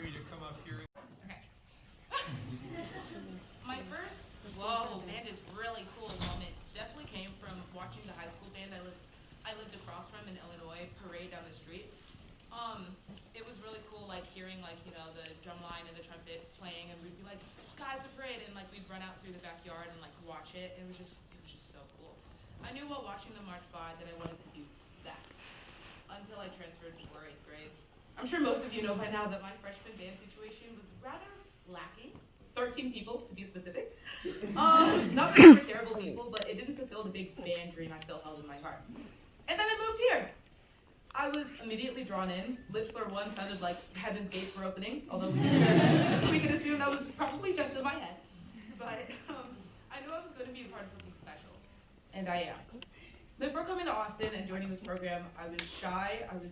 free to come up here. Okay. My first whoa, band is really cool moment definitely came from watching the high school band I lived across from in Illinois parade down the street. It was really cool, like hearing the drum line and the trumpets playing, and we'd be like, guys, the parade, and like we'd run out through the backyard and like watch it. It was just so cool. I knew while watching them march by that I wanted to do that until I transferred to 8th grade. I'm sure most of you know by now that my freshman band situation was rather lacking. 13 people, to be specific. Not that they were terrible people, but it didn't fulfill the big band dream I still held in my heart. And then I moved here. I was immediately drawn in. Lipslur 1 sounded like heaven's gates were opening, although we could assume that was probably just in my head. But I knew I was going to be a part of something special, and I am. Before coming to Austin and joining this program, I was shy, I was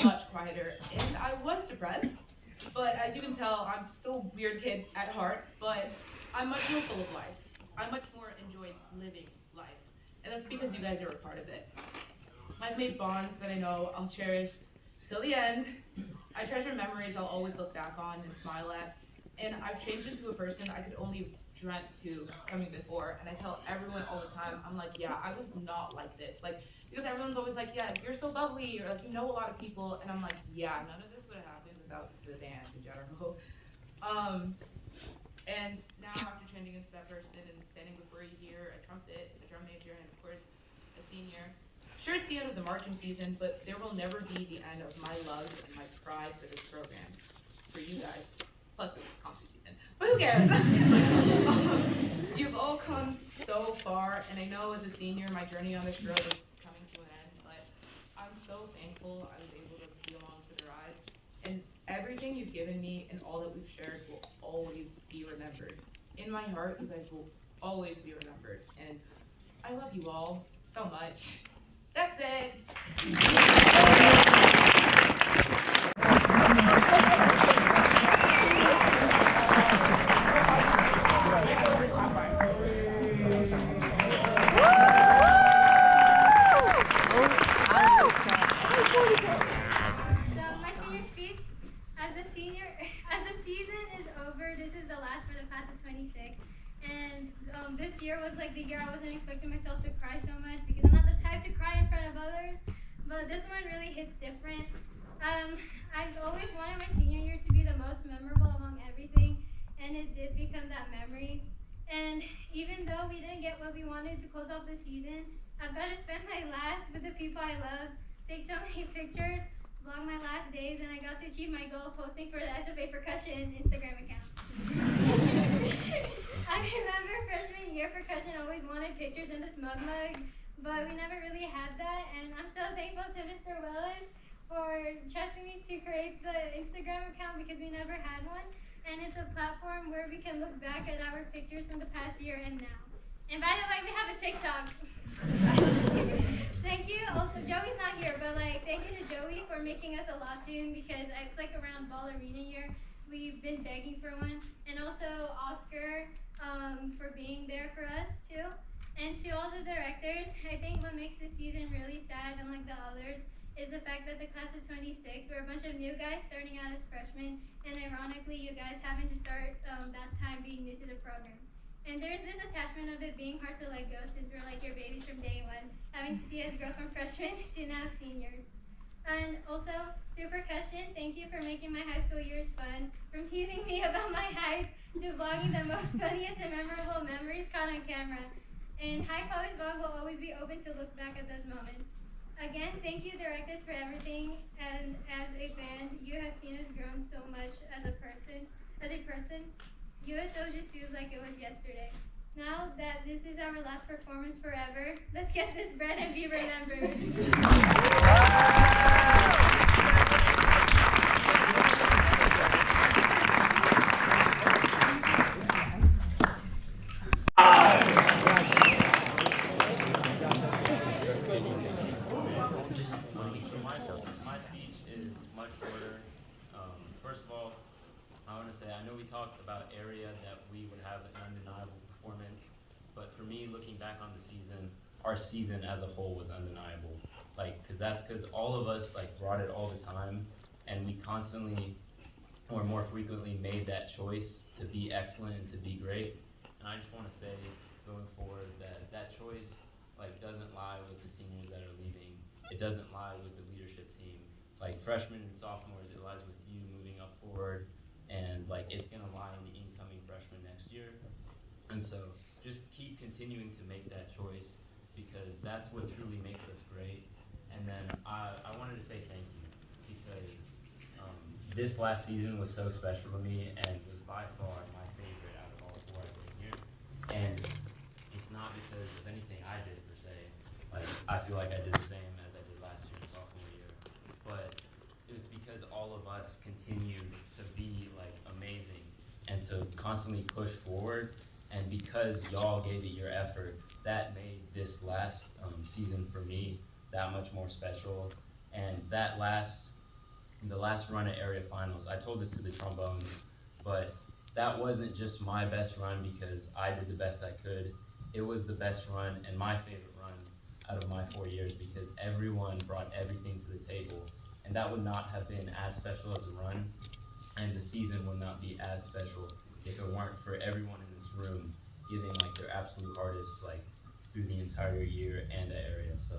much quieter, and I was depressed. But as you can tell, I'm still a weird kid at heart, but I'm much more full of life. I much more enjoy living life, and that's because you guys are a part of it. I've made bonds that I know I'll cherish till the end. I treasure memories I'll always look back on and smile at, and I've changed into a person I could only dreamt to coming before, and I tell everyone all the time, I'm like, yeah, I was not like this, because everyone's always like, yeah, you're so bubbly, or like, you know a lot of people, and I'm like, yeah, none of this would have happened without the band in general. And now after changing into that person and standing before you here, a trumpet, a drum major, and of course, a senior. Sure, it's the end of the marching season, but there will never be the end of my love and my pride for this program, for you guys, plus it's concert season. But who cares? You've all come so far, and I know as a senior, my journey on this road is coming to an end, but I'm so thankful I was able to be along for the ride. And everything you've given me and all that we've shared will always be remembered. In my heart, you guys will always be remembered. And I love you all so much. That's it. This year was like the year I wasn't expecting myself to cry so much because I'm not the type to cry in front of others, but this one really hits different. I've always wanted my senior year to be the most memorable among everything, and it did become that memory. And even though we didn't get what we wanted to close off the season, I've got to spend my last with the people I love, take so many pictures, vlog my last days, and I got to achieve my goal of posting for the SFA Percussion Instagram account. I remember freshman year percussion always wanted pictures in the smug mug, but we never really had that, and I'm so thankful to Mr. Willis for trusting me to create the Instagram account because we never had one, and it's a platform where we can look back at our pictures from the past year and now. And by the way, we have a TikTok. Thank you. Also, Joey's not here, but thank you to Joey for making us a lot tune because it's like around ballerina year. We've been begging for one, and also Oscar for being there for us too. And to all the directors, I think what makes this season really sad, unlike the others, is the fact that the class of 26 were a bunch of new guys starting out as freshmen, and ironically, you guys having to start that time being new to the program. And there's this attachment of it being hard to let go since we're like your babies from day one, having to see us grow from freshmen to now seniors. And also, to percussion, thank you for making my high school years fun, from teasing me about my height to vlogging the most funniest and memorable memories caught on camera. And hichloesvlog will always be open to look back at those moments. Again, thank you directors for everything, and as a band, you have seen us grown so much as a person. USO just feels like it was yesterday. Now that this is our last performance forever, let's get this bread and be remembered. My speech is much shorter. First of all, I want to say I know we talked about area that we would have an undeniable performance, but for me, looking back on the season, our season as a whole was undeniable. Because all of us brought it all the time, and we constantly or more frequently made that choice to be excellent and to be great. And I just want to say, going forward, that that choice doesn't lie with the seniors that are leaving. It doesn't lie with the leadership team. Like freshmen and sophomores, it lies with you moving up forward, and it's gonna lie in the incoming freshmen next year. And so, just keep continuing to make that choice because that's what truly makes us great. And then I wanted to say thank you because this last season was so special to me and was by far my favorite out of all four I've been here. And it's not because of anything I did per se. I feel like I did the same as I did last year, sophomore year. But it was because all of us continued to be amazing and to constantly push forward. And because y'all gave it your effort, that made this last season for me that much more special. And the last run at area finals, I told this to the trombones, but that wasn't just my best run because I did the best I could. It was the best run and my favorite run out of my 4 years because everyone brought everything to the table. And that would not have been as special as a run, and the season would not be as special if it weren't for everyone in this room giving their absolute hardest through the entire year and the area. So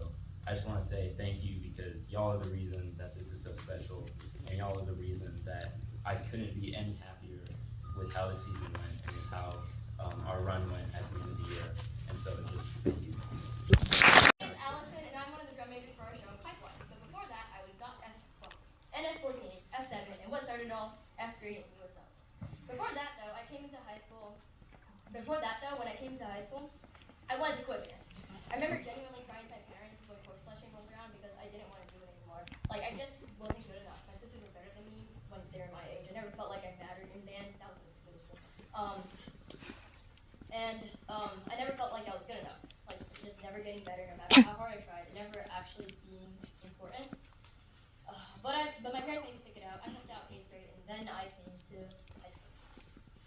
I just want to say thank you because y'all are the reason that this is so special, and y'all are the reason that I couldn't be any happier with how the season went and with how our run went at the end of the year. And so just thank you. My name is Allison, and I'm one of the drum majors for our show, Pipeline. But before that, I was F12, NF14, F7, and what started all F3 and USL. Before that, though, when I came into high school, I wanted to quit band. I remember genuinely crying to my parents when horse flushing rolled around because I didn't want to do it anymore. I just wasn't good enough. My sisters were better than me when they were my age. I never felt like I mattered in band. That was really cool. I never felt like I was good enough. Just never getting better no matter how hard I tried. Never actually being important. But my parents made me stick it out. I topped out 8th grade, and then I came to high school.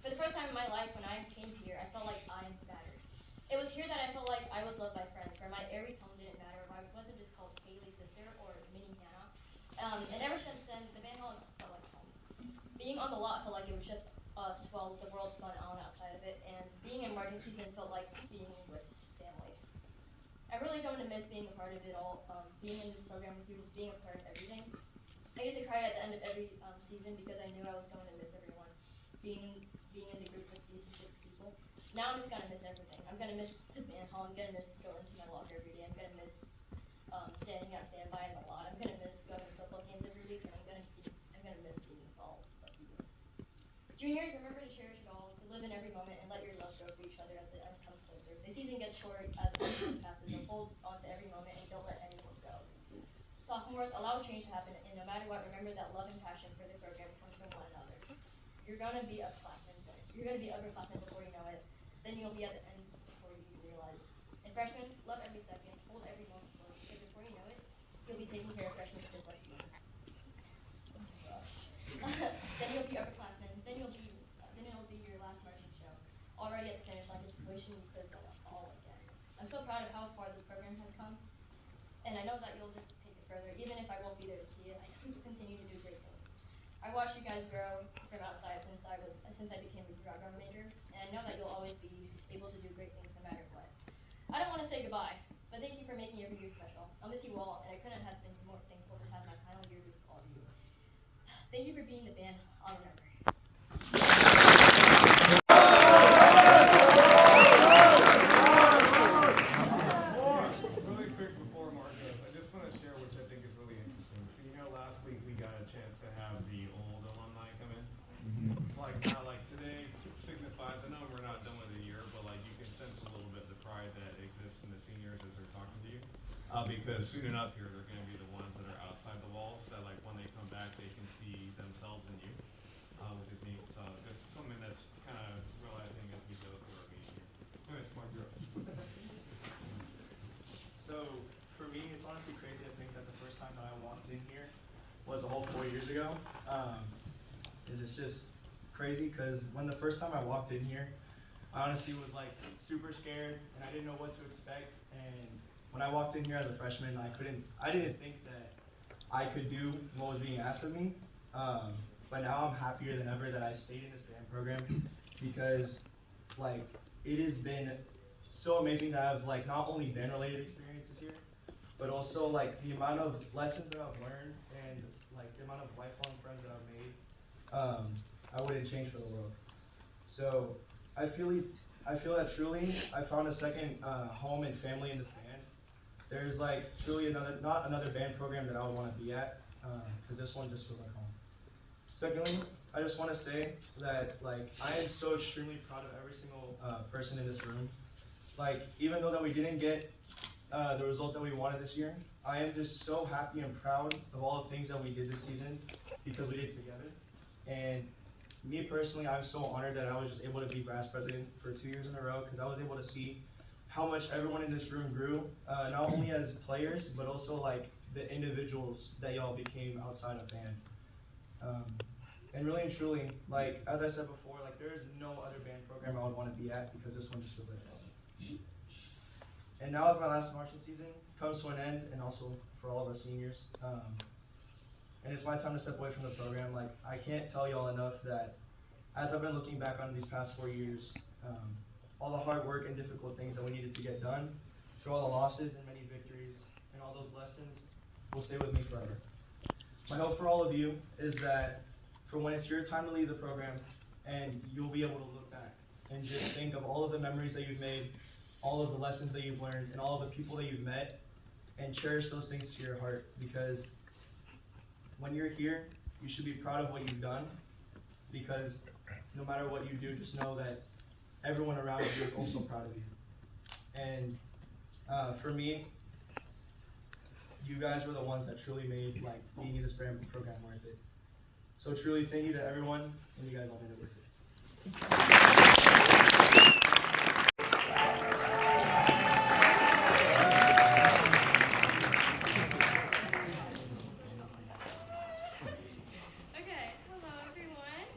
For the first time in my life, when I came here, I felt like I mattered. It was here that I felt like I was loved by friends, where my airy tone didn't matter, where I wasn't just called Haley's sister or Mini Hannah. And ever since then, the band hall has felt like home. Being on the lot felt like it was just us while the world spun on outside of it, and being in marching season felt like being with family. I really don't miss being a part of it all, being in this program with you, just being a part of everything. I used to cry at the end of every season because I knew I was going to miss everyone, being in the group with these 6 people. Now I'm just gonna miss everything. I'm gonna miss the band hall. I'm gonna miss going to my locker every day. I'm gonna miss standing at standby in the lot. I'm gonna miss going to football games every week, and I'm gonna miss being involved with you. Juniors, remember to cherish it all, to live in every moment, and let your love grow for each other as the end comes closer. The season gets short as the season passes, so hold on to every moment and don't let anyone go. Sophomores, allow change to happen, and no matter what, remember that love and passion for the program comes from one another. You're gonna be upperclassmen before you know it. Then you'll be at the end before you realize. And freshmen, love every second, hold every moment close, because before you know it, you'll be taking care of freshmen just like you. Then you'll be upperclassmen. Then it'll be your last marching show. Already at the finish line, just wishing you could have done it all again. I'm so proud of how far this program has come, and I know that you'll just take it further. Even if I won't be there to see it, I know you'll continue to do great things. I watched you guys grow from outside since I became a drum major, and I know that you'll always be able to do great things no matter what. I don't want to say goodbye, but thank you for making every year special. I'll miss you all, and I couldn't have been more thankful to have my final year with all of you. Thank you for being the band I'll remember. Really quick before Marcos, I just want to share which I think is really interesting. So last week we got a chance to have the old alumni come in. It's now today signifies, I know we're not done with the year, but you can sense a little bit the pride that exists in the seniors as they're talking to you. Because soon enough here, they're going to be the ones that are outside the walls that when they come back, they can see themselves in you, which is neat. So this is something that's kind of realizing as we go through our meeting here. Anyways, Mark, you're up. So for me, it's honestly crazy to think that the first time that I walked in here was a whole 4 years ago. It's just crazy because when the first time I walked in here, I honestly was super scared and I didn't know what to expect. And when I walked in here as a freshman, I didn't think that I could do what was being asked of me. But but now I'm happier than ever that I stayed in this band program because like it has been so amazing to have like not only band related experiences here, but also like the amount of lessons that I've learned and like the amount of lifelong friends that I've made. I wouldn't change for the world. So I feel that truly I found a second home and family in this band. There's like truly not another band program that I would want to be at, because this one just feels like home. Secondly, I just want to say that like I am so extremely proud of every single person in this room. Like even though that we didn't get the result that we wanted this year, I am just so happy and proud of all the things that we did this season because we did it together. And me personally, I'm so honored that I was just able to be brass president for 2 years in a row because I was able to see how much everyone in this room grew, not only as players, but also like the individuals that y'all became outside of band. And really and truly, like as I said before, like there is no other band program I would want to be at because this one just feels like home. And now as my last marching season comes to an end, and also for all of us seniors, and it's my time to step away from the program. Like I can't tell y'all enough that as I've been looking back on these past 4 years, all the hard work and difficult things that we needed to get done, through all the losses and many victories, and all those lessons will stay with me forever. My hope for all of you is that for when it's your time to leave the program, and you'll be able to look back and just think of all of the memories that you've made, all of the lessons that you've learned, and all of the people that you've met, and cherish those things to your heart, because when you're here, you should be proud of what you've done, because no matter what you do, just know that everyone around you is also proud of you. And for me, you guys were the ones that truly made like being in this program worth it. So truly thank you to everyone, and you guys all made it worth it. Okay, hello everyone.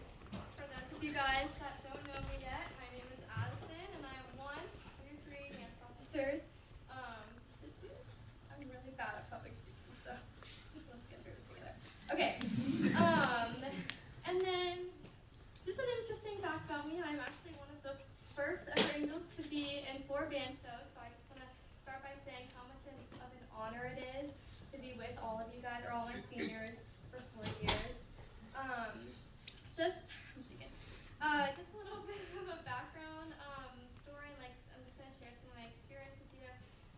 For those of you guys that don't know me yet, my name is Addison, and I am one of your 3 dance officers. I'm really bad at public speaking, so let's get through this together. Okay, and then just an interesting fact about me, I'm actually one of the first ever angels to be in 4 band shows, so I just want to start by saying how much of an honor it is to be with all of you guys, or all my seniors, for 4 years. Just a little bit of a background story, like I'm just going to share some of my experience with you,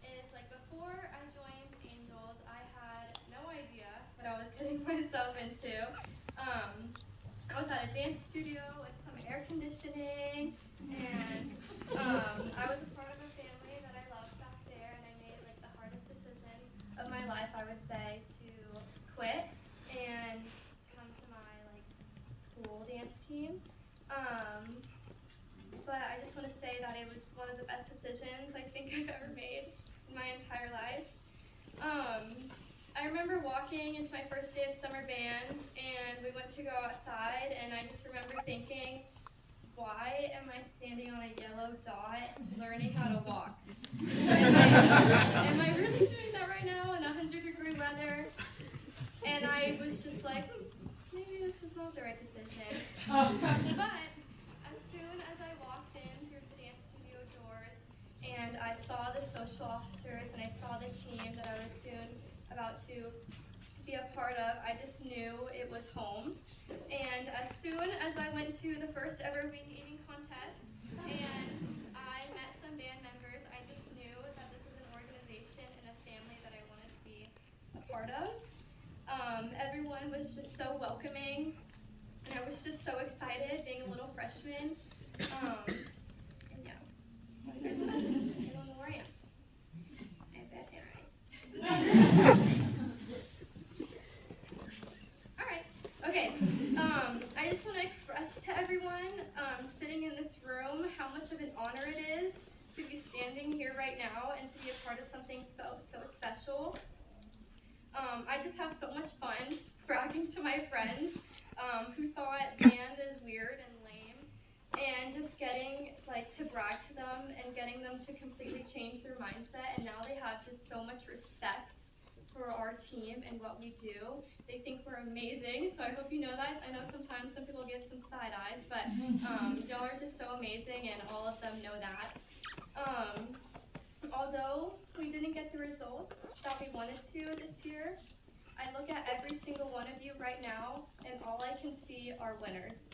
is like before I joined Angels, I had no idea what I was getting myself into. I was at a dance studio with some air conditioning, and I was a part of a family that I loved back there, and I made like the hardest decision of my life, I would say, to quit and come to my like school dance team. But I just want to say that it was one of the best decisions I think I've ever made in my entire life. I remember walking into my first day of summer band, and we went to go outside, and I just remember thinking, why am I standing on a yellow dot learning how to walk? Am I really doing that right now in 100-degree weather? And I was just like, maybe this is not the right decision. But as soon as I walked in through the dance studio doors, and I saw the social officers, and I saw the team that I was soon about to be a part of, I just knew it was home. And as soon as I went to the first ever wing eating contest, and I met some band members, I just knew that this was an organization and a family that I wanted to be a part of. Everyone was just so welcoming, and I was just so excited being a little freshman. And yeah, I don't know where I am. I have bad handwriting. All right, okay. I just want to express to everyone sitting in this room how much of an honor it is to be standing here right now and to be a part of something so special. I just have so much fun bragging to my friends who thought band is weird and lame, and just getting like to brag to them and getting them to completely change their mindset, and now they have just so much respect for our team and what we do. They think we're amazing, so I hope you know that. I know sometimes some people give some side eyes, but y'all are just so amazing, and all of them know that. Although we didn't get the results that we wanted to this year, I look at every single one of you right now, and all I can see are winners.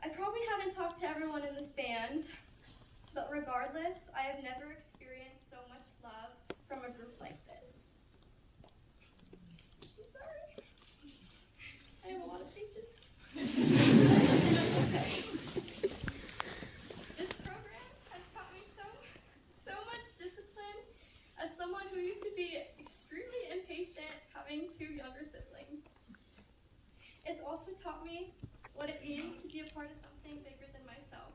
I probably haven't talked to everyone in this band, but regardless, I have never experienced so much love from a group like this. I'm sorry. I have a lot of pages. Okay. This program has taught me so much discipline as someone who used to be extremely impatient having 2 younger siblings. It's also taught me what it means to be a part of something bigger than myself.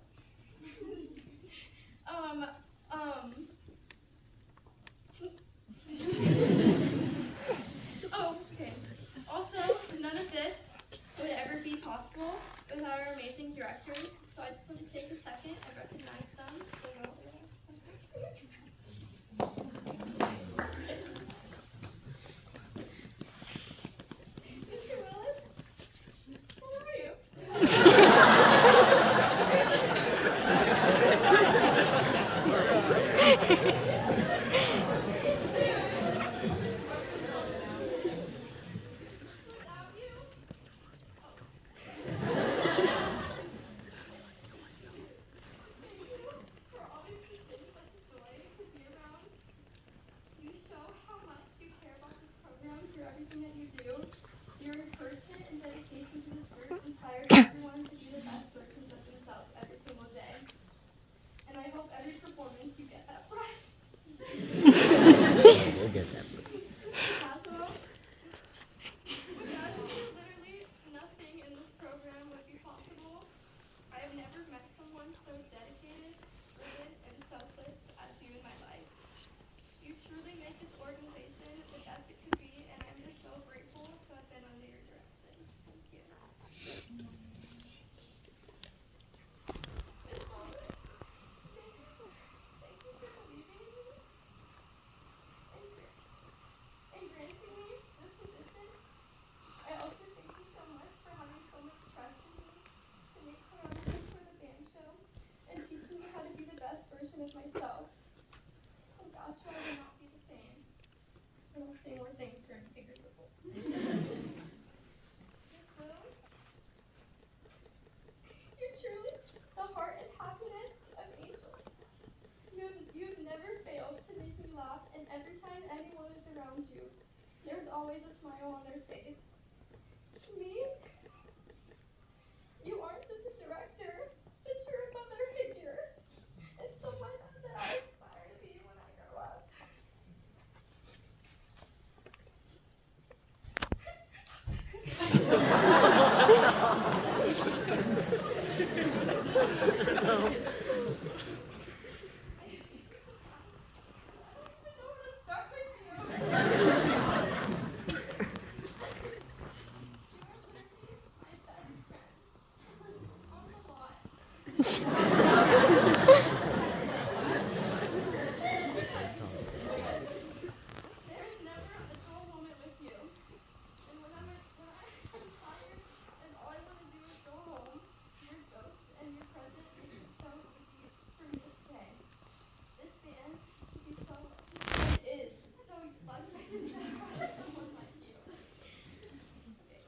Oh, okay. Also, none of this would ever be possible without our amazing directors, so I just want to take a second and recognize them. Mr. Willis, how are you? Without you, thank you for always being such a joy to be around. You show how much you care about this program through everything that you do. Your encouragement and dedication to this work inspires everyone to be the best versions of themselves every single day. And I hope every performance you get that pride. We'll get that. Caswell, without you, literally nothing in this program would be possible. I have never met someone so dedicated, driven, and selfless as you in my life. You truly make this organization the best it could be, and I'm just so grateful to have been under your direction. Thank you. Ms. Baldwin, thank you for believing in me and granting me this position. I also thank you so much for having so much trust in me to make choreography for the band show and teaching me how to be the best version of myself. Without you, I would not be the same. And I'll say more things during fingers of hope. Miss Wills, you're truly the heart and happiness of angels. You have never failed to make me laugh, and every time anyone is around you, there's always a smile on their face. To me, you aren't just a director, but you're a mother figure. And someone that I aspire to be when I grow up. There's never a dull moment with you. And when I'm tired and all I want to do is go home, your jokes and your presence make it so easy for me to stay. This band should be so lucky. It is so lucky to have someone like you. Okay.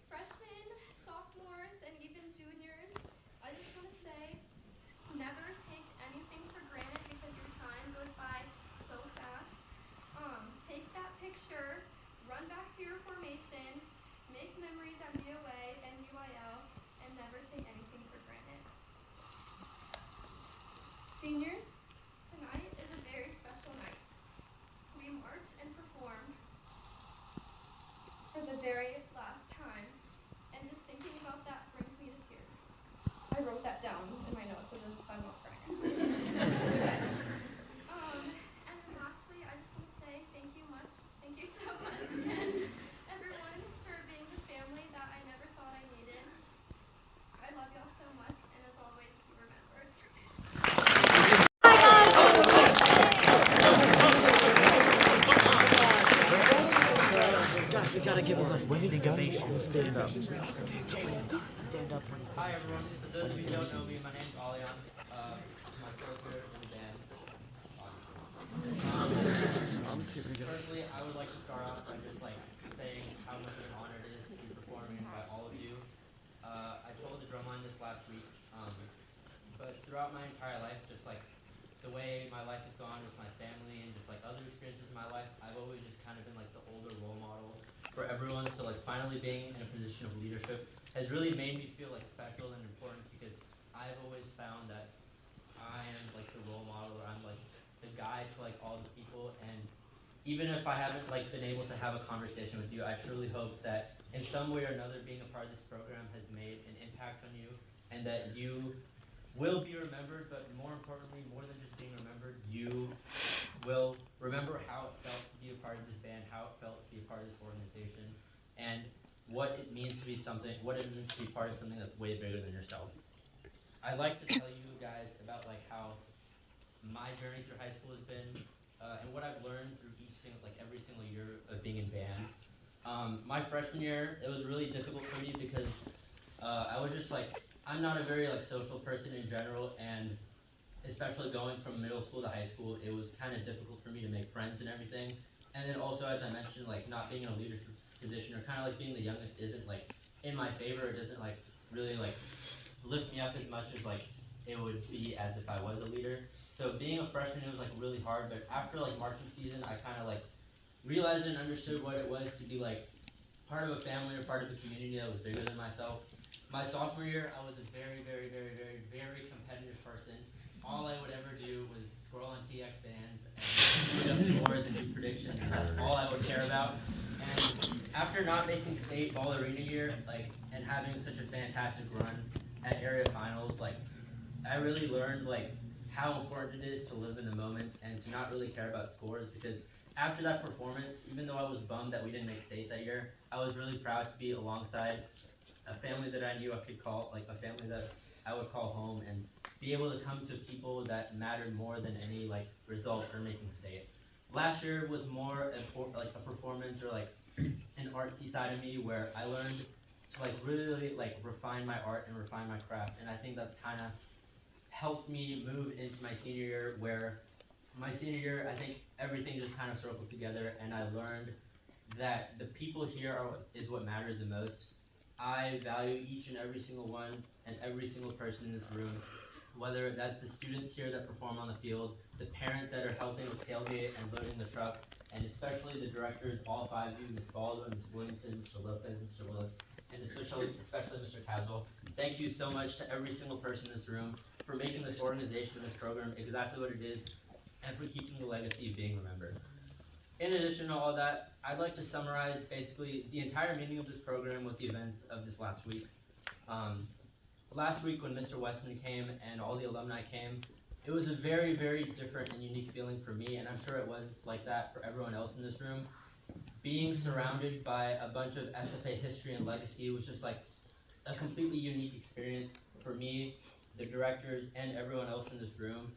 Freshmen, sophomores, and even juniors Stand up. Hi everyone. For those of you who don't know me, my name's Alian. My co-player in the band. Personally, I would like to start off by just saying how much of an honor it is to be performing by all of you. I told the drumline this last week, but throughout my entire life, just the way my life has gone with my family and just other experiences in my life, I've always just kind of been the older role model for everyone. So finally being in a position of leadership has really made me feel special and important, because I've always found that I am the role model, or I'm the guide to all the people. And even if I haven't been able to have a conversation with you, I truly hope that in some way or another being a part of this program has made an impact on you, and that you will be remembered, but more importantly, more than just being remembered, you will remember how it felt to be a part of this band, how it felt to be a part of this organization, and what it means to be part of something that's way bigger than yourself. I'd like to tell you guys about how my journey through high school has been, and what I've learned through every single year of being in band. My freshman year, it was really difficult for me because I was just I'm not a very social person in general, and especially going from middle school to high school, it was kind of difficult for me to make friends and everything. And then also, as I mentioned, not being in a leadership position, or kind of being the youngest isn't in my favor. It doesn't really lift me up as much as it would be as if I was a leader. So being a freshman, it was really hard. But after marching season, I kind of realized and understood what it was to be part of a family or part of a community that was bigger than myself. My sophomore year, I was a very, very, very, very, very competitive person. All I would ever do was scroll on TX bands and put up scores and do predictions. And that's all I would care about. And after not making state ball arena year, and having such a fantastic run at area finals, I really learned how important it is to live in the moment and to not really care about scores. Because after that performance, even though I was bummed that we didn't make state that year, I was really proud to be alongside a family that I knew I could call, a family that I would call home, and be able to come to people that mattered more than any result or making state. Last year was more a performance, or an artsy side of me, where I learned to really refine my art and refine my craft. And I think that's kind of helped me move into my senior year, where my senior year, I think everything just kind of circled together, and I learned that the people here is what matters the most. I value each and every single one and every single person in this room, whether that's the students here that perform on the field, the parents that are helping with tailgate and loading the truck, and especially the directors, all five of you, Ms. Baldwin, Ms. Williamson, Mr. Lopez, Mr. Willis, and especially Mr. Caswell. Thank you so much to every single person in this room for making this organization, this program, exactly what it is, and for keeping the legacy of being remembered. In addition to all that, I'd like to summarize basically the entire meaning of this program with the events of this last week. Last week when Mr. Westman came and all the alumni came, it was a very, very different and unique feeling for me, and I'm sure it was like that for everyone else in this room. Being surrounded by a bunch of SFA history and legacy was just a completely unique experience for me, the directors, and everyone else in this room.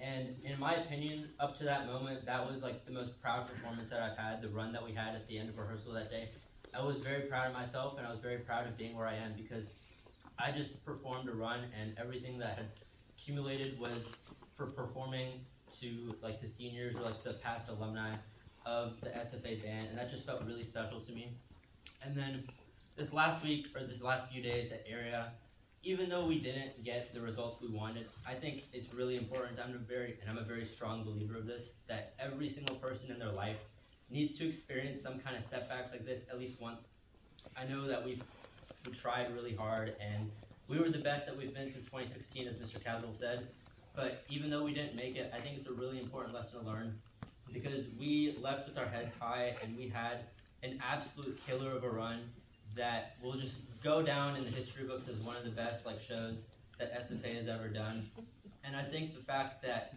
And in my opinion, up to that moment, that was the most proud performance that I've had, the run that we had at the end of rehearsal that day. I was very proud of myself, and I was very proud of being where I am, because I just performed a run, and everything that had accumulated was for performing to the seniors, or the past alumni of the SFA band, and that just felt really special to me. And then this last week, or this last few days at area, even though we didn't get the results we wanted, I think it's really important. I'm a very strong believer of this, that every single person in their life needs to experience some kind of setback like this at least once. I know that we tried really hard, and we were the best that we've been since 2016, as Mr. Caswell said. But even though we didn't make it, I think it's a really important lesson to learn, because we left with our heads high, and we had an absolute killer of a run that will just go down in the history books as one of the best shows that SFA has ever done. And I think the fact that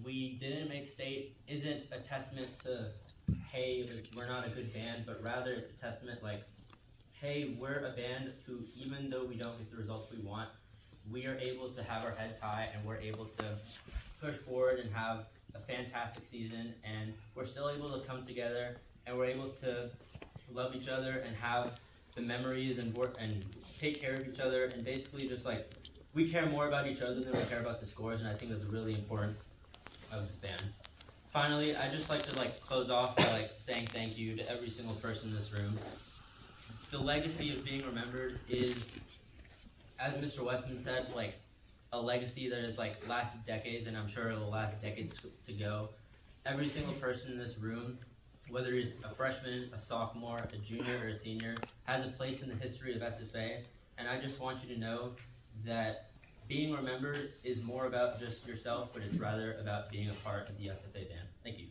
we didn't make state isn't a testament to, hey, we're not a good band, but rather it's a testament hey, we're a band who, even though we don't get the results we want, we are able to have our heads high, and we're able to push forward and have a fantastic season, and we're still able to come together, and we're able to love each other and have the memories and work and take care of each other, and basically just like we care more about each other than we care about the scores, and I think that's really important of this band. Finally, I just like to close off by saying thank you to every single person in this room. The legacy of being remembered is, as Mr. Westman said, a legacy that has lasted decades, and I'm sure it will last decades to go. Every single person in this room, whether he's a freshman, a sophomore, a junior, or a senior, has a place in the history of SFA, and I just want you to know that being remembered is more about just yourself, but it's rather about being a part of the SFA band. Thank you.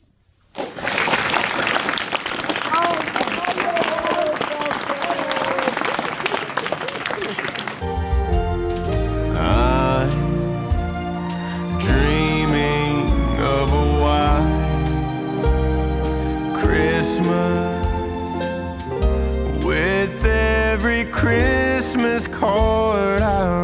I'm dreaming of a white Christmas, with every Christmas card I